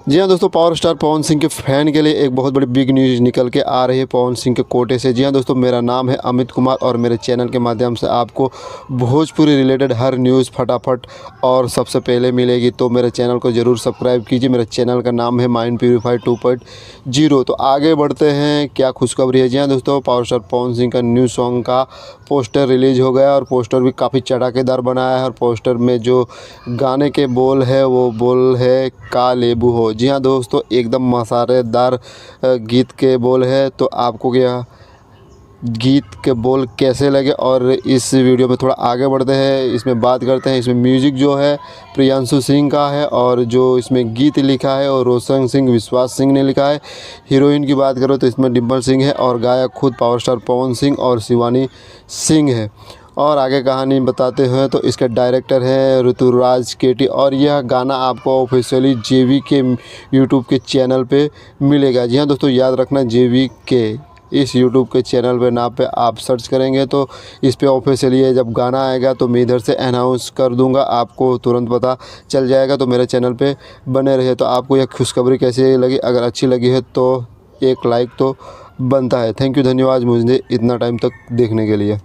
जी हाँ दोस्तों, power star Pawan Singh के फ़ैन के लिए एक बहुत बड़ी बिग न्यूज़ निकल के आ रही है पवन सिंह के कोटे से। जी हाँ दोस्तों, मेरा नाम है अमित कुमार और मेरे चैनल के माध्यम से आपको भोजपुरी रिलेटेड हर न्यूज़ फटाफट और सबसे पहले मिलेगी। तो मेरे चैनल को ज़रूर सब्सक्राइब कीजिए। मेरे चैनल का नाम है माइंड प्यूरीफाई 2.0। तो आगे बढ़ते हैं, क्या खुशखबरी है। जी हाँ दोस्तों, पावर स्टार पवन सिंह का न्यू सॉन्ग का पोस्टर रिलीज़ हो गया और पोस्टर भी काफ़ी चटाकेदार बनाया है। और पोस्टर में जो गाने के बोल है वो बोल है का लेबू हो। जी हाँ दोस्तों, एकदम मसालेदार गीत के बोल है। तो आपको क्या गीत के बोल कैसे लगे, और इस वीडियो में थोड़ा आगे बढ़ते हैं, इसमें बात करते हैं। इसमें म्यूज़िक जो है प्रियांशु सिंह का है और जो इसमें गीत लिखा है और रोशन सिंह विश्वास सिंह ने लिखा है। हीरोइन की बात करो तो इसमें डिम्पल सिंह है और गायक खुद पावर स्टार पवन सिंह और शिवानी सिंह है। और आगे कहानी बताते हैं तो इसके डायरेक्टर हैं ऋतुराज केटी और यह गाना आपको ऑफिशियली जेवी के यूट्यूब के चैनल पे मिलेगा। जी हाँ दोस्तों, याद रखना जेवी के इस यूट्यूब के चैनल पे नाम पे आप सर्च करेंगे तो इस पे ऑफिशियली है। जब गाना आएगा तो मैं इधर से अनाउंस कर दूंगा, आपको तुरंत पता चल जाएगा। तो मेरे चैनल पे बने रहे। तो आपको यह खुशखबरी कैसी लगी? अगर अच्छी लगी है तो एक लाइक तो बनता है। थैंक यू, धन्यवाद मुझे इतना टाइम तक देखने के लिए।